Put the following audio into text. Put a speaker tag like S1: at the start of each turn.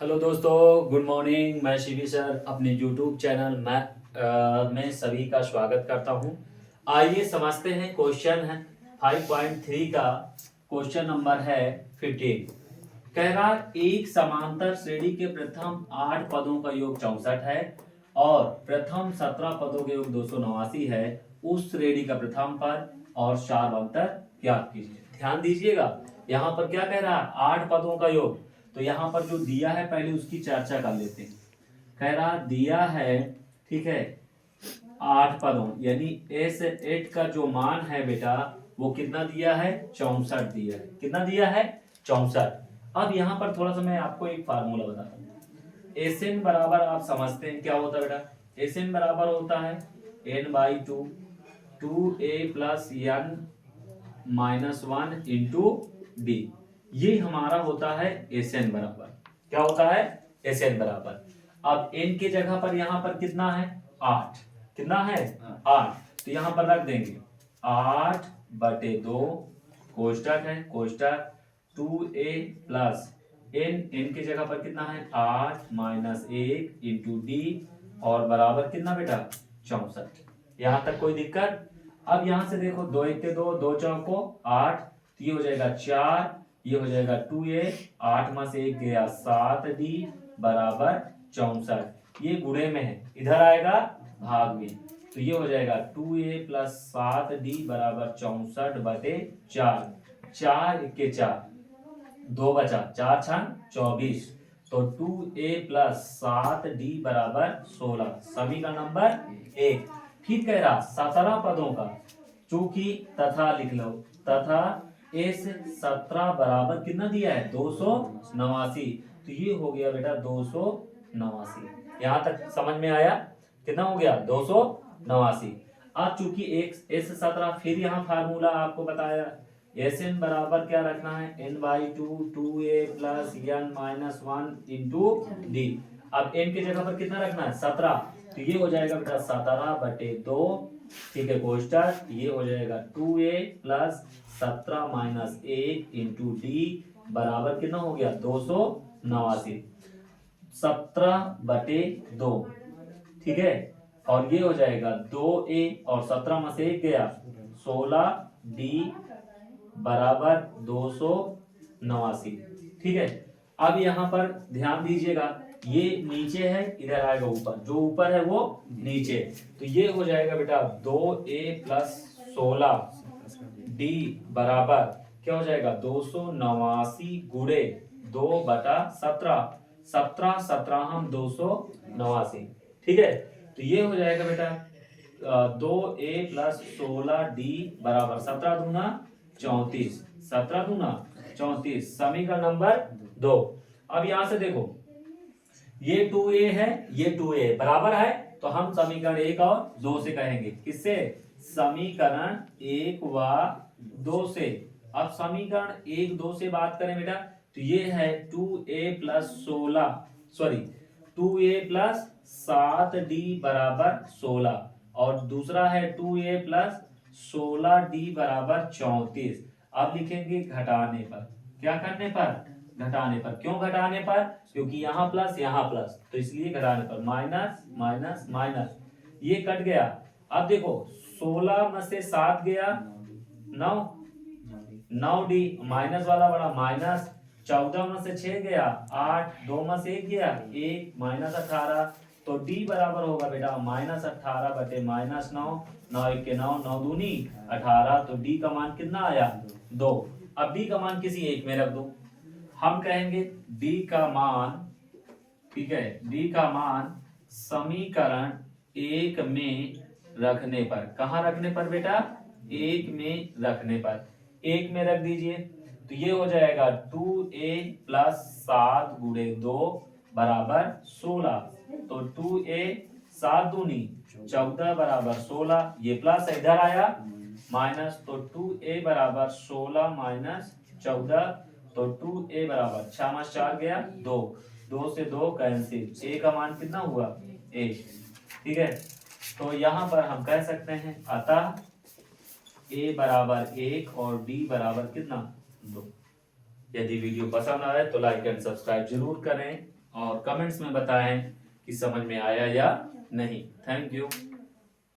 S1: Hello दोस्तों, good morning. मैं Shivi sir अपने यूट्यूब चैनल में सभी का स्वागत करता हूं। आइए समझते हैं। क्वेश्चन है 5.3 का। क्वेश्चन नंबर है 15। कह रहा एक समांतर श्रेणी के प्रथम 8 पदों का योग 64 है और प्रथम 17 पदों का योग 289 है। उस श्रेणी का प्रथम पद और शार्वांतर ज्ञात कीजिए। ध्यान दीजिएगा, यहाँ पर क्या कह रहा है? 8 पदों का योग। तो यहाँ पर जो दिया है पहले उसकी चर्चा कर लेते हैं। कह रहा दिया है, ठीक है, 8 पदों यानी S8 का जो मान है बेटा वो कितना दिया है? 64 दिया है। कितना दिया है? 64। अब यहाँ पर थोड़ा सा मैं आपको एक फार्मूला बताता हूँ। Sn बराबर आप समझते हैं क्या होता है बेटा? Sn बराबर होता है n/2 2a plus n minus 1 into D. ये हमारा होता है Sn बराबर। क्या होता है? Sn बराबर। अब n के जगह पर यहाँ पर कितना है? 8। कितना है? 8। तो यहाँ पर रख देंगे 8/2 कोष्टक है, कोष्टक 2a प्लस n के जगह पर कितना है? 8 माइनस 1 इंटू डी और बराबर कितना बेटा? 64। यहाँ तक कोई दिक्कत? अब यहाँ से देखो, 2 1 के 2, 2 चौको 8, तो ये हो जाएगा 4, ये हो जाएगा 2a, 8 में से 1 गया 7d बराबर 64। ये गुणे में है, इधर आएगा भाग में। तो ये हो जाएगा 2a प्लस 7d बराबर 64/4। 4 1 के 4, 2 बचा, 4 छन 24। तो 2a प्लस 7d बराबर 16। सभी का नंबर 1। फिर कह रहा 17 पदों का, चूंकि तथा लिख लो, तथा इस 17 बराबर कितना दिया है? 289। तो ये हो गया बेटा 289। यहां तक समझ में आया? कितना हो गया? 289। अब चूंकि एक S17, फिर यहाँ फार्मूला आपको बताया Sn बराबर क्या रखना है? n/2 2a plus n minus 1 into D. अब n की जगह पर कितना रखना है? 17। तो ये हो जाएगा बेटा 17/2, ठीक है, कोष्टक। ये हो जाएगा 2a plus 17 minus 1 into D बराबर कितना हो गया? 289। 17/2, ठीक है। और ये हो जाएगा 2a और 17 में से 1 गया 16d बराबर 289। ठीक है। अब यहाँ पर ध्यान दीजिएगा, ये नीचे है, इधर आएगा ऊपर, जो ऊपर है वो नीचे। तो ये हो जाएगा बेटा 2a प्लस 16d बराबर क्या हो जाएगा? 289 गुणे 2/17। 17 17 हम 289। ठीक है। तो ये हो जाएगा बेटा 2a प्लस 16d बराबर 17 दूना 34। 17 दूना 34। समीकरण नंबर 2। अब यहां से देखो, ये 2a है, ये 2a बराबर है, तो हम समीकरण 1 और 2 से कहेंगे। किससे? समीकरण 1 व 2 से। अब समीकरण 1 2 से बात करें बेटा, तो ये है 2a plus 16, sorry 2a plus 7d बराबर 16 और दूसरा है 2a प्लस 16d बराबर 34। अब लिखेंगे घटाने पर। क्या करने पर? घटाने पर। क्यों घटाने पर? क्योंकि यहाँ प्लस यहाँ प्लस, तो इसलिए घटाने पर। माइनस माइनस माइनस, ये कट गया। अब देखो 16 में से 7 गया 9, 9d माइनस वाला बड़ा माइनस। 14 में से 6 गया 8, 2 में से 1 गया 1 माइनस 18। तो d बराबर होगा बेटा -18/-9। 9 1 के 9, 9 दूनी 18। तो d का मान कितना आया? 2। अब d का मान किसी एक में रख दो। हम कहेंगे d का मान, ठीक है, d का मान समीकरण 1 में रखने पर। कहाँ रखने पर बेटा? 1 में रखने पर। 1 में रख दीजिए, तो ये हो जाएगा 2a प्लस 7 गुणे 2 बराबर 16। तो 2a 7 दूनी 14 बराबर 16। ये प्लस इधर आया माइनस, तो 2a बराबर 16 माइनस 14। तो 2a बराबर 6 में 4 गया 2, 2 से 2 कैंसिल। a का मान कितना हुआ? 1। ठीक है। तो यहाँ पर हम कह सकते हैं अतः a बराबर 1 और d बराबर कितना? 2। यदि वीडियो पसंद आए तो लाइक एंड सब्सक्राइब जरूर करें। और कमेंट्स में बताएं कि समझ में आया या नहीं। Thank you.